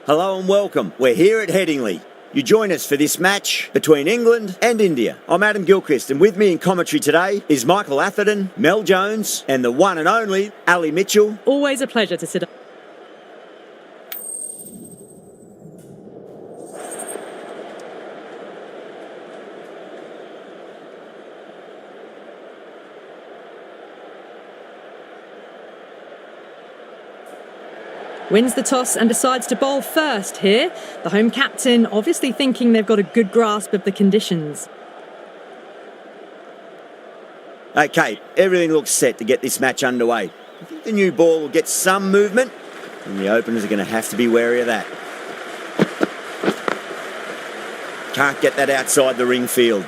Hello and welcome. We're here at Headingley. You join us for this match between England and India. I'm Adam Gilchrist, and with me in commentary today is Michael Atherton, Mel Jones, and the one and only Ali Mitchell. Always a pleasure to sit. Wins the toss and decides to bowl first here. The home captain obviously thinking they've got a good grasp of the conditions. Okay, everything looks set to get this match underway. I think the new ball will get some movement, and the openers are going to have to be wary of that. Can't get that outside the ring field.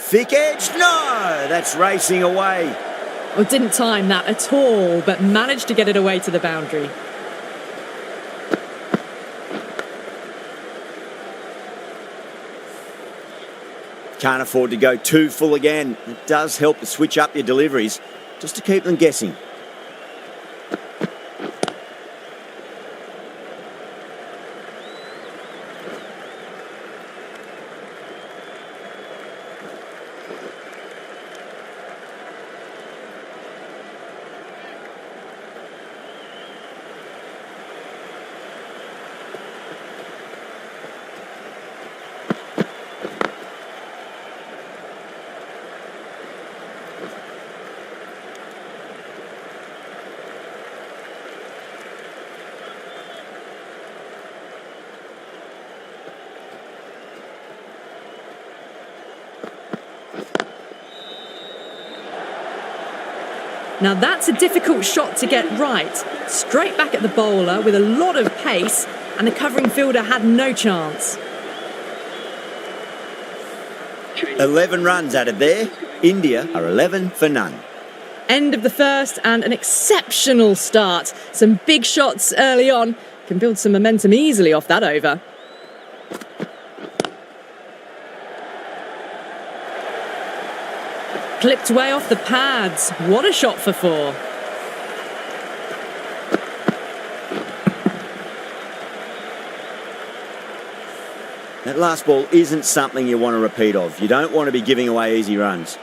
Thick edge, no, that's racing away. Oh, didn't time that at all, but managed to get it away to the boundary. Can't afford to go too full again. It does help to switch up your deliveries, just to keep them guessing. Now that's a difficult shot to get right. Straight back at the bowler with a lot of pace, and the covering fielder had no chance. 11 runs added there. India are 11 for none. End of the first and an exceptional start. Some big shots early on. Can build some momentum easily off that over. Clipped way off the pads. What a shot for four. That last ball isn't something you want to repeat of. You don't want to be giving away easy runs.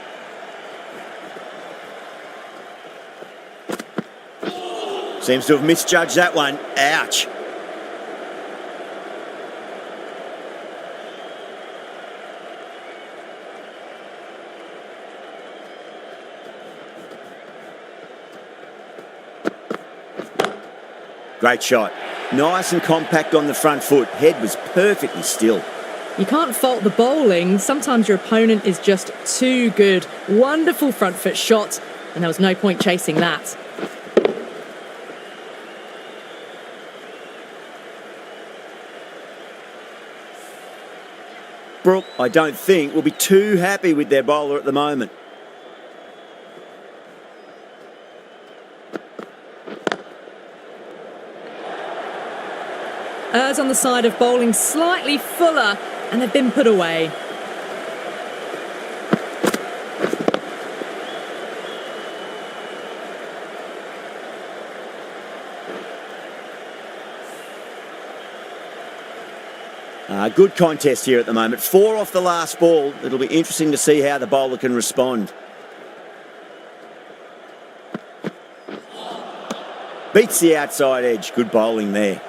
Seems to have misjudged that one. Ouch. Great shot. Nice and compact on the front foot. Head was perfectly still. You can't fault the bowling. Sometimes your opponent is just too good. Wonderful front foot shot, and there was no point chasing that. Brooke, I don't think, will be too happy with their bowler at the moment. Errs on the side of bowling slightly fuller, and they've been put away. Good contest here at the moment. 4 off the last ball. It'll be interesting to see how the bowler can respond. Beats the outside edge. Good bowling there.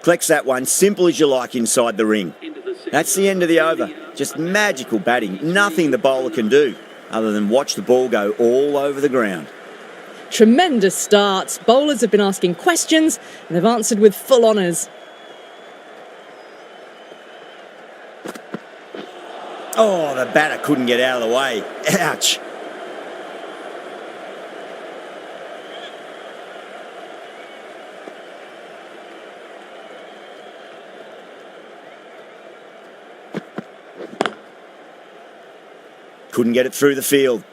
Collects that one, simple as you like inside the ring. That's the end of the over. Just magical batting. Nothing the bowler can do other than watch the ball go all over the ground. Tremendous start. Bowlers have been asking questions and they've answered with full honours. Oh, the batter couldn't get out of the way. Ouch. Couldn't get it through the field.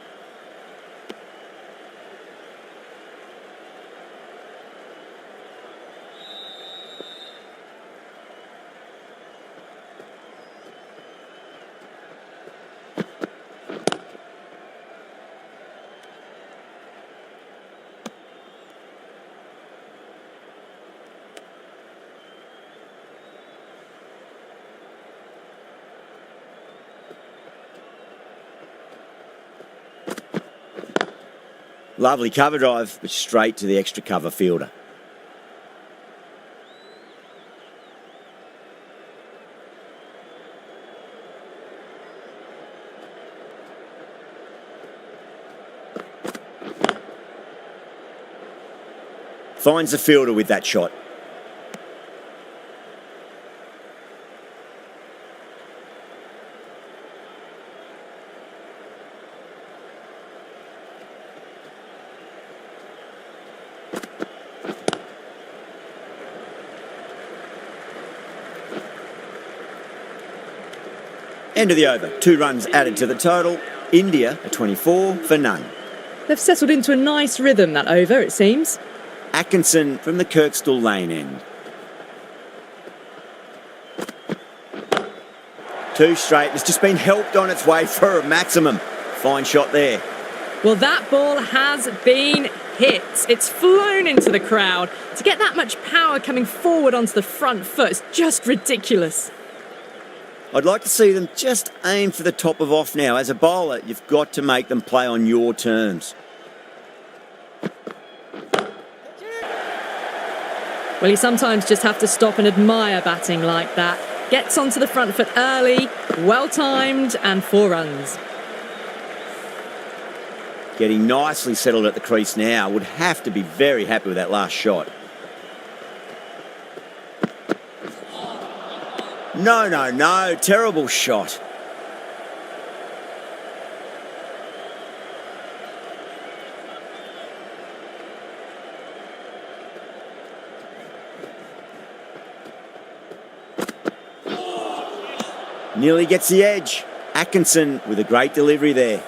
Lovely cover drive, but straight to the extra cover fielder. Finds the fielder with that shot. End of the over. 2 runs added to the total. India a 24 for none. They've settled into a nice rhythm, that over, it seems. Atkinson from the Kirkstall Lane end. 2 straight. It's just been helped on its way for a maximum. Fine shot there. Well, that ball has been hit. It's flown into the crowd. To get that much power coming forward onto the front foot is just ridiculous. I'd like to see them just aim for the top of off now. As a bowler, you've got to make them play on your terms. Well, you sometimes just have to stop and admire batting like that. Gets onto the front foot early, well-timed, and 4 runs. Getting nicely settled at the crease now. Would have to be very happy with that last shot. No. Terrible shot. Nearly gets the edge. Atkinson with a great delivery there.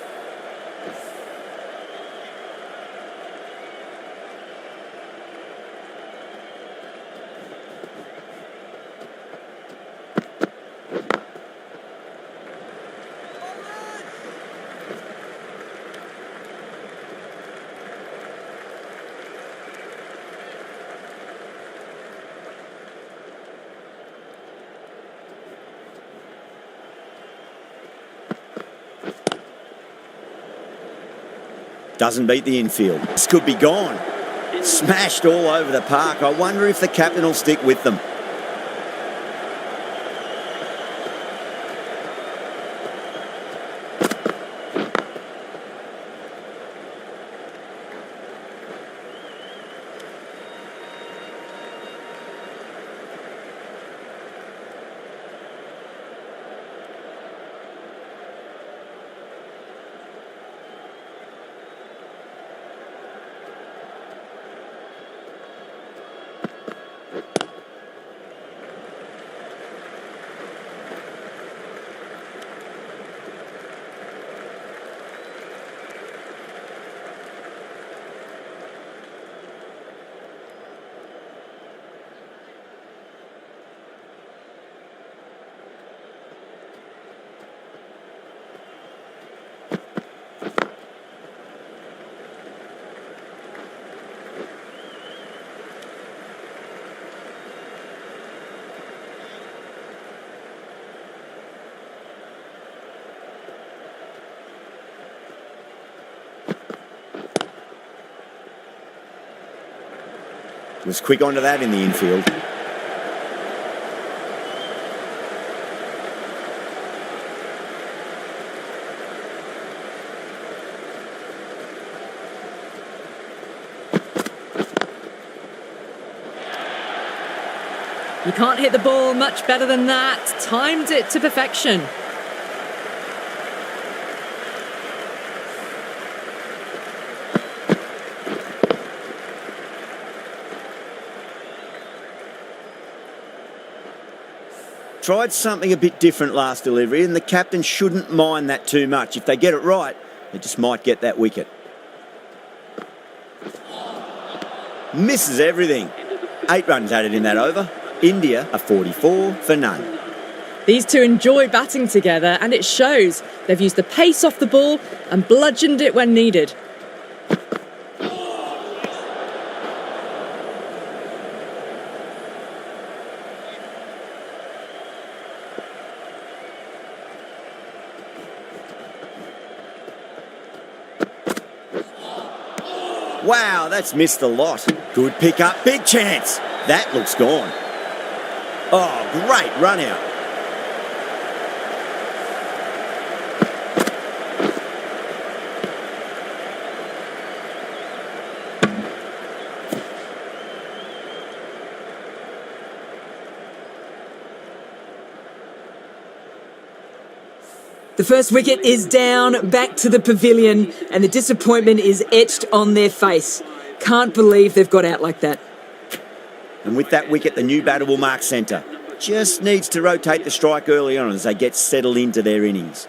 Doesn't beat the infield. This could be gone. Smashed all over the park. I wonder if the captain will stick with them. Was quick onto that in the infield. You can't hit the ball much better than that. Timed it to perfection. tried something a bit different last delivery, and the captain shouldn't mind that too much. If they get it right, they just might get that wicket. Misses everything. 8 runs added in that over. India are 44 for none. These two enjoy batting together, and it shows. They've used the pace off the ball and bludgeoned it when needed. Wow, that's missed a lot. Good pick up, big chance. That looks gone. Oh, great run out. The first wicket is down, back to the pavilion, and the disappointment is etched on their face. Can't believe they've got out like that. And with that wicket, the new batter will mark centre. Just needs to rotate the strike early on as they get settled into their innings.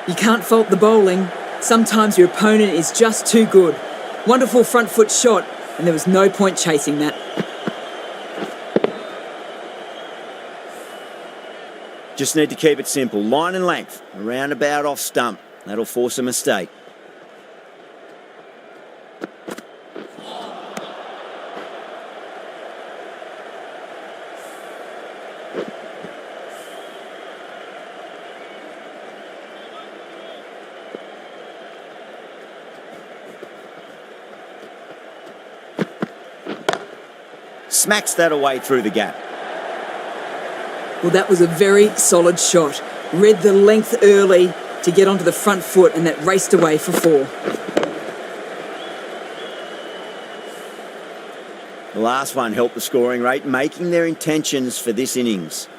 You can't fault the bowling. Sometimes your opponent is just too good. Wonderful front foot shot, and there was no point chasing that. Just need to keep it simple. Line and length, around about off stump. That'll force a mistake. Smacks that away through the gap. Well, that was a very solid shot. Read the length early to get onto the front foot, and that raced away for 4. The last one helped the scoring rate, making their intentions for this innings.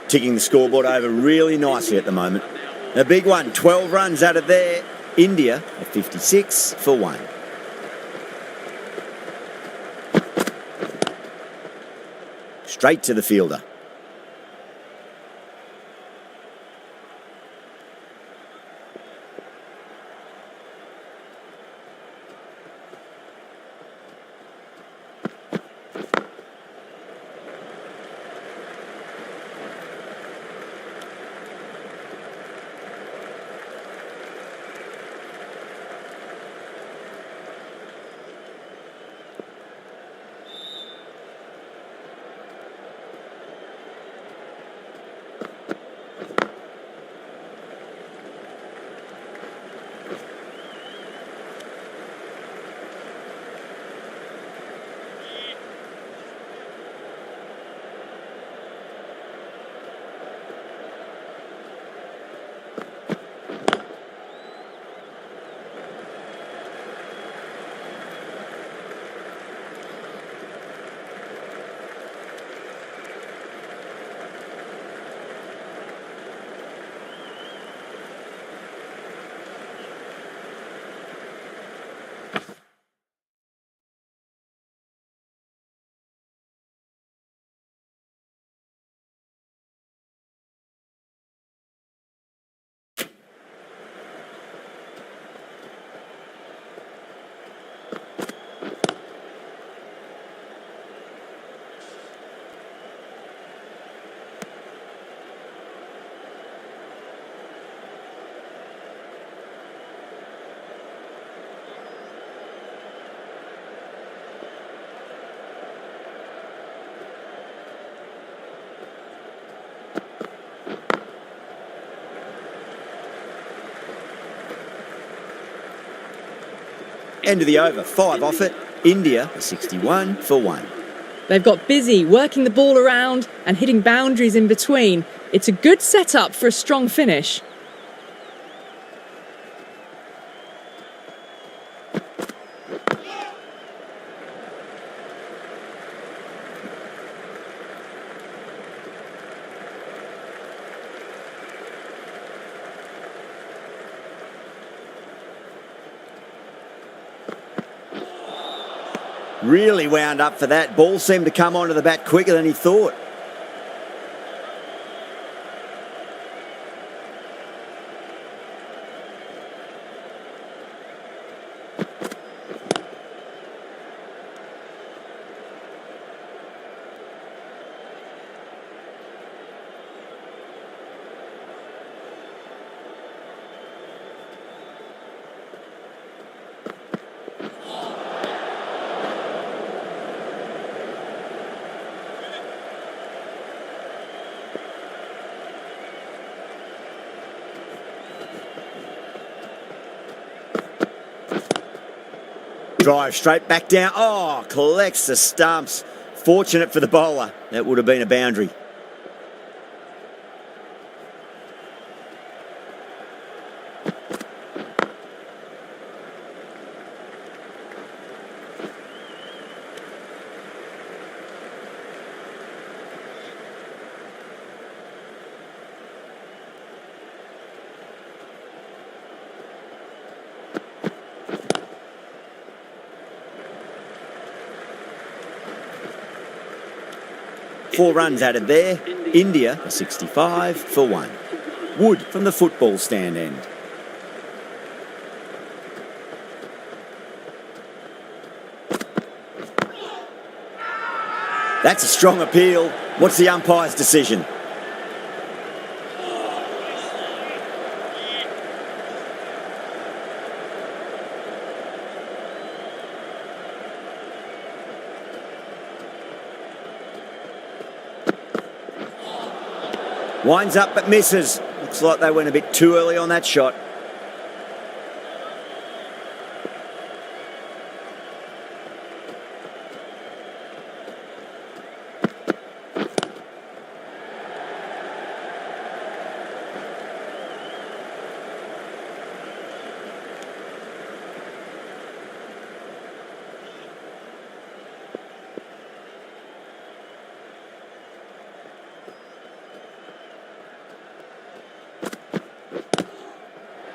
Ticking the scoreboard over really nicely at the moment. A big one, 12 runs out of there. India at 56 for 1. Straight to the fielder. End of the over, 5 off it. India are 61 for 1. They've got busy working the ball around and hitting boundaries in between. It's a good setup for a strong finish. Really wound up for that. Ball seemed to come onto the bat quicker than he thought. Drive straight back down. Oh, collects the stumps. Fortunate for the bowler. That would have been a boundary. Four runs added there. India are 65 for 1. Wood from the football stand end. That's a strong appeal. What's the umpire's decision? Winds up but misses. Looks like they went a bit too early on that shot.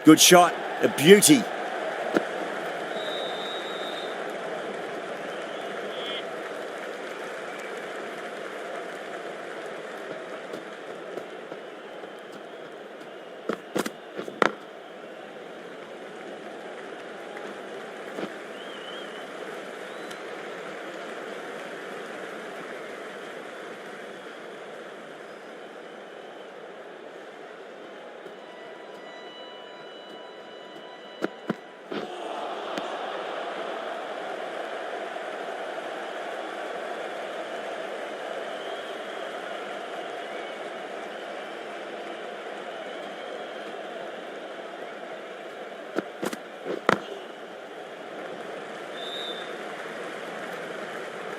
Good shot, a beauty.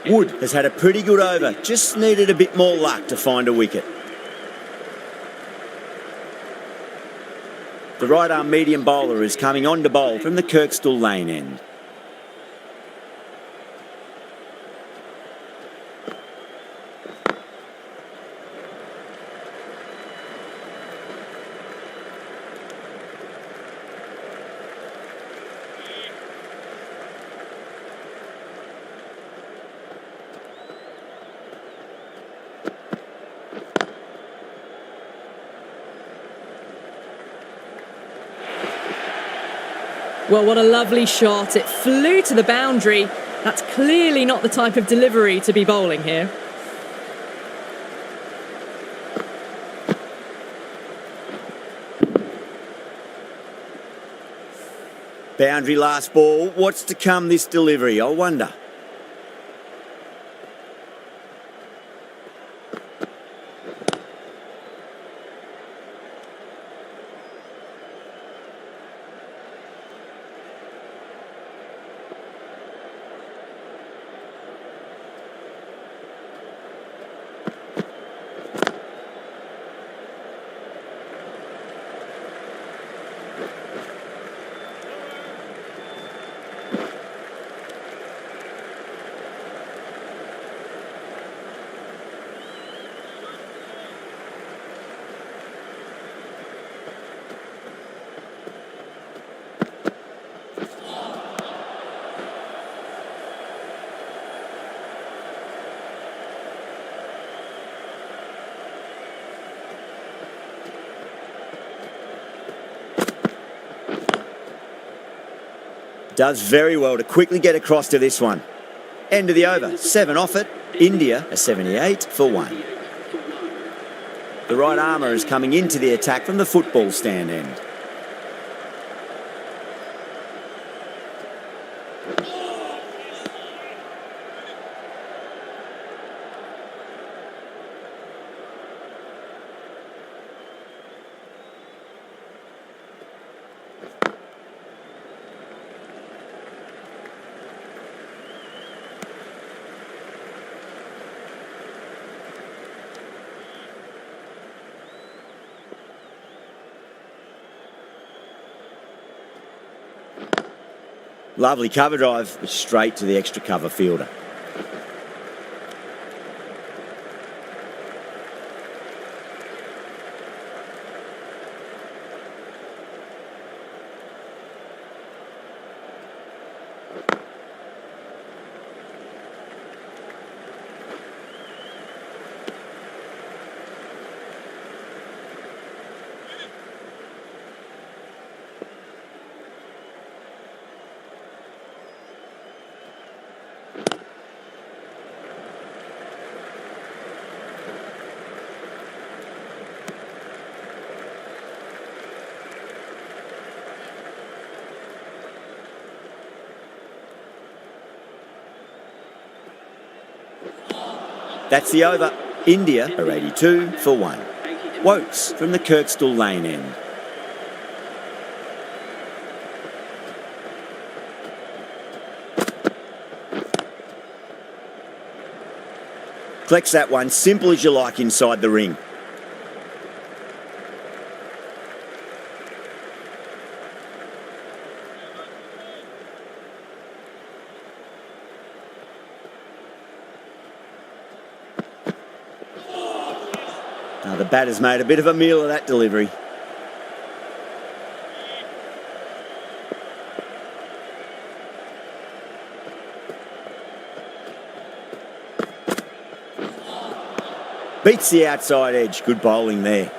Wood has had a pretty good over, just needed a bit more luck to find a wicket. The right-arm medium bowler is coming on to bowl from the Kirkstall lane end. Well, what a lovely shot. It flew to the boundary. That's clearly not the type of delivery to be bowling here. Boundary last ball. What's to come this delivery, I wonder? Does very well to quickly get across to this one. End of the over. 7 off it. India a 78 for 1. The right armour is coming into the attack from the football stand end. Lovely cover drive, but straight to the extra cover fielder. That's the over. India are 82 for 1. Wokes from the Kirkstall lane end. Collects that one, simple as you like inside the ring. Now the batter's made a bit of a meal of that delivery. Beats the outside edge. Good bowling there.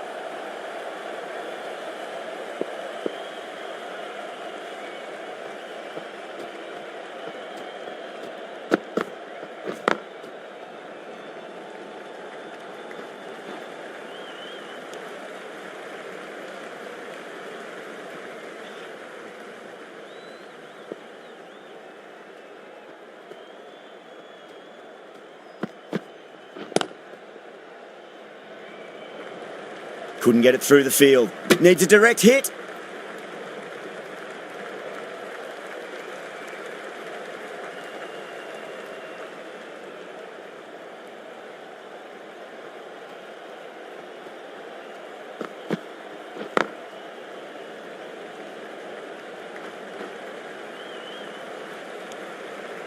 Couldn't get it through the field. Needs a direct hit.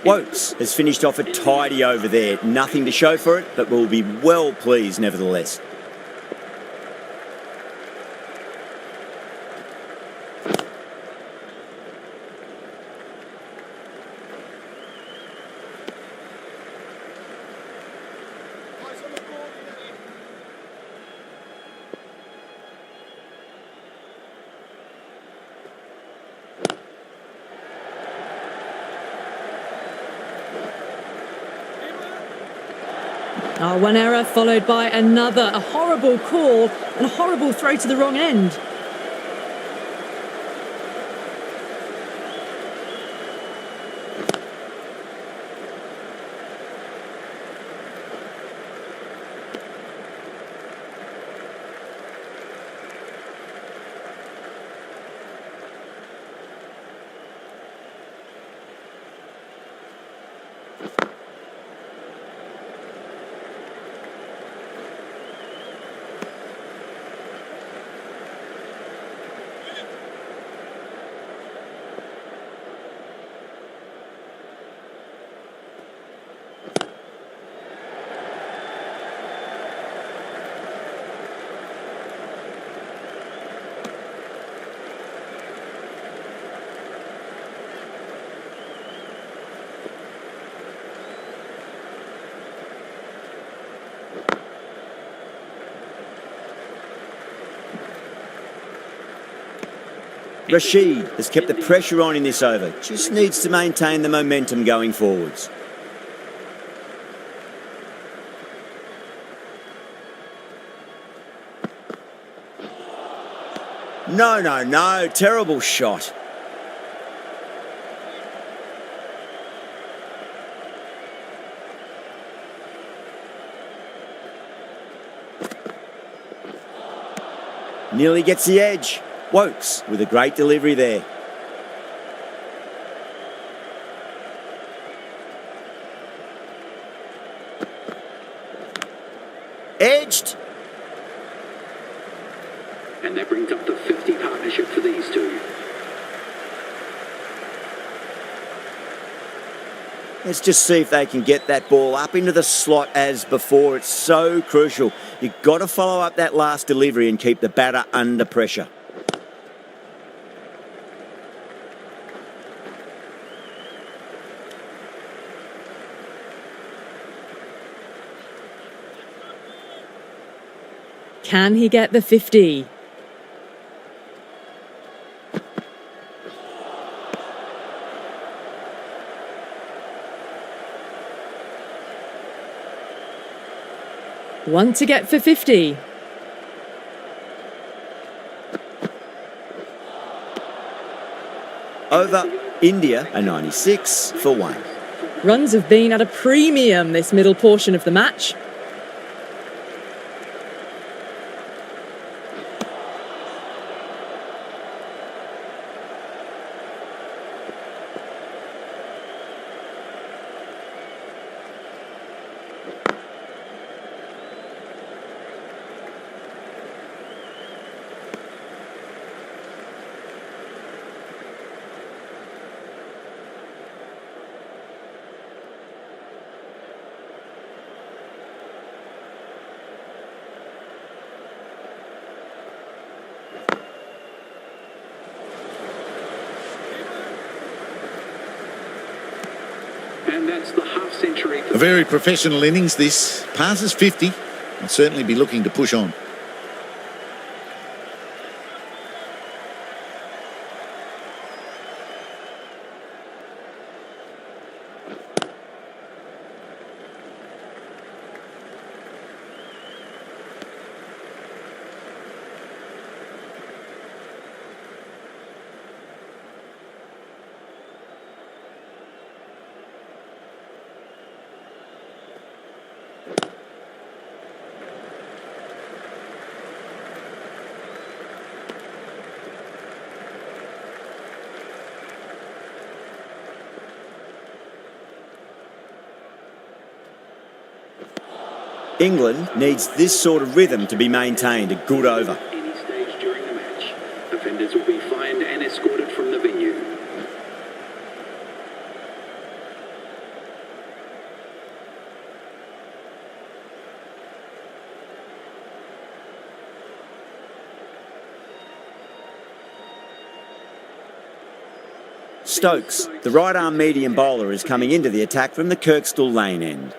Wokes has finished off a tidy over there. Nothing to show for it, but will be well pleased nevertheless. One error followed by another. A horrible call and a horrible throw to the wrong end. Rashid has kept the pressure on in this over. Just needs to maintain the momentum going forwards. No. Terrible shot. Nearly gets the edge. Wokes with a great delivery there. Edged. And that brings up the 50 partnership for these two. Let's just see if they can get that ball up into the slot as before. It's so crucial. You've got to follow up that last delivery and keep the batter under pressure. Can he get the 50? One to get for 50. Over India, a 96 for 1. Runs have been at a premium this middle portion of the match. And that's the half century. A very professional innings this. Passes 50. I'll certainly be looking to push on. England needs this sort of rhythm to be maintained. A good over. Any stage during the match, offenders will be fined and escorted from the venue. Stokes, the right-arm medium bowler, is coming into the attack from the Kirkstall lane end.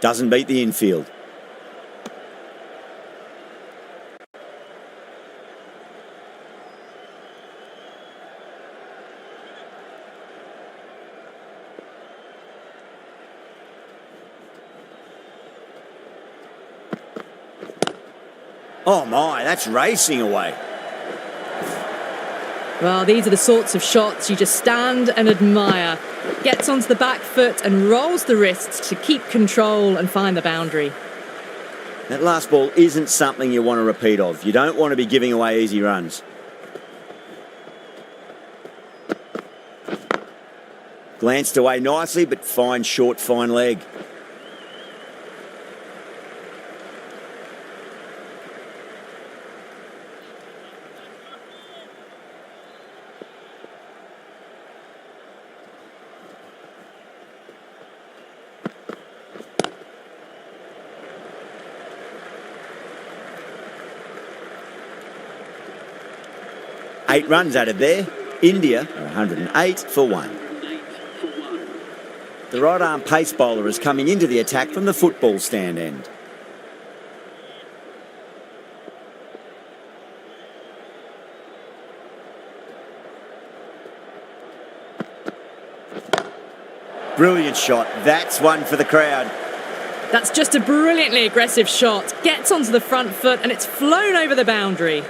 Doesn't beat the infield. Oh my, that's racing away. Well, these are the sorts of shots you just stand and admire. Gets onto the back foot and rolls the wrists to keep control and find the boundary. That last ball isn't something you want to repeat of. You don't want to be giving away easy runs. Glanced away nicely, but fine short, fine leg. Eight runs added there. India are 108 for 1. The right-arm pace bowler is coming into the attack from the football stand end. Brilliant shot. That's one for the crowd. That's just a brilliantly aggressive shot. Gets onto the front foot and it's flown over the boundary.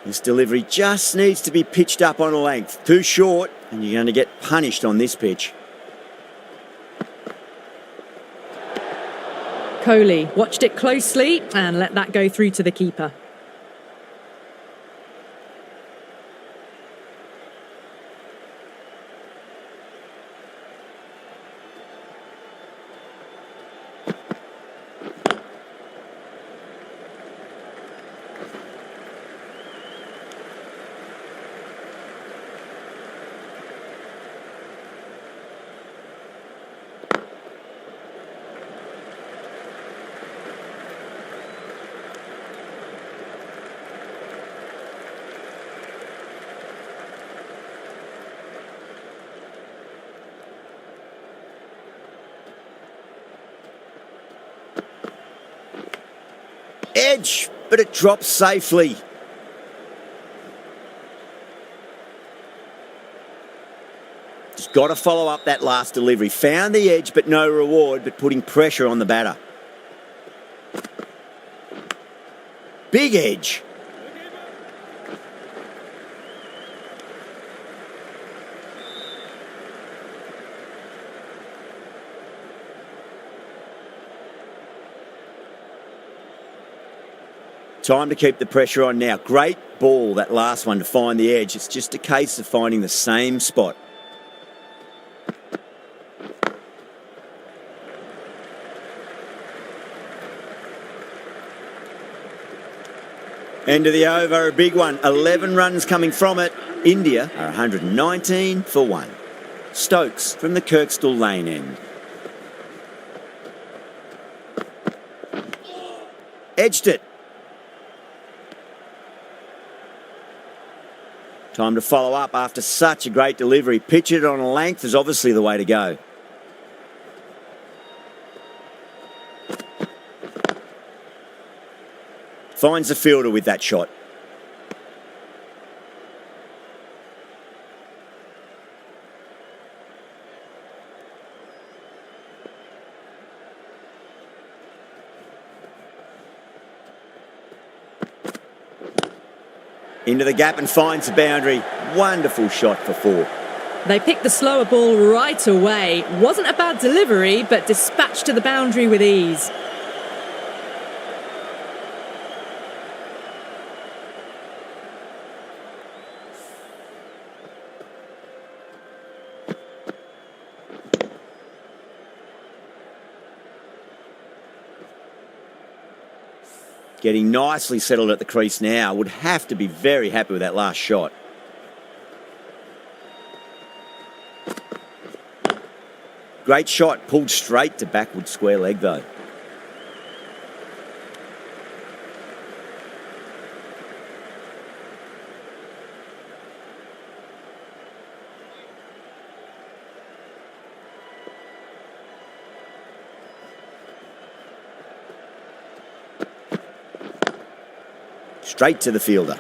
This delivery just needs to be pitched up on a length. Too short, and you're going to get punished on this pitch. Kohli watched it closely and let that go through to the keeper. Edge, but it drops safely. Just got to follow up that last delivery. Found the edge, but no reward, but putting pressure on the batter. Big edge. Time to keep the pressure on now. Great ball, that last one, to find the edge. It's just a case of finding the same spot. End of the over, a big one. 11 runs coming from it. India are 119 for 1. Stokes from the Kirkstall lane end. Edged it. Time to follow up after such a great delivery. Pitch it on a length is obviously the way to go. Finds the fielder with that shot. Into the gap and finds the boundary. Wonderful shot for 4. They picked the slower ball right away. Wasn't a bad delivery, but dispatched to the boundary with ease. Getting nicely settled at the crease now. Would have to be very happy with that last shot. Great shot, pulled straight to backward square leg though. Straight to the fielder.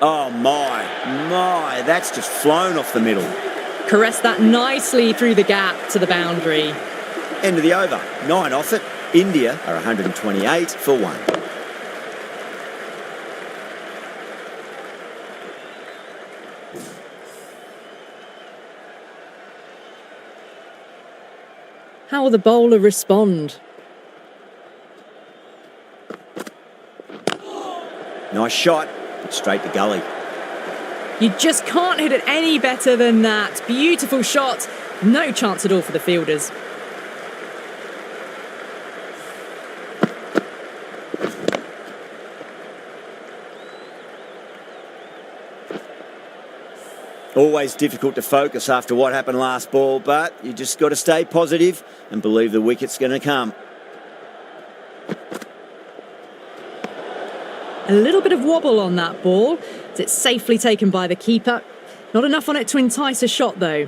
Oh my, that's just flown off the middle. Caressed that nicely through the gap to the boundary. End of the over, 9 off it. India are 128 for 1. How will the bowler respond? Nice shot, straight to gully. You just can't hit it any better than that. Beautiful shot. No chance at all for the fielders. Always difficult to focus after what happened last ball, but you just got to stay positive and believe the wicket's going to come. A little bit of wobble on that ball. It's safely taken by the keeper. Not enough on it to entice a shot though.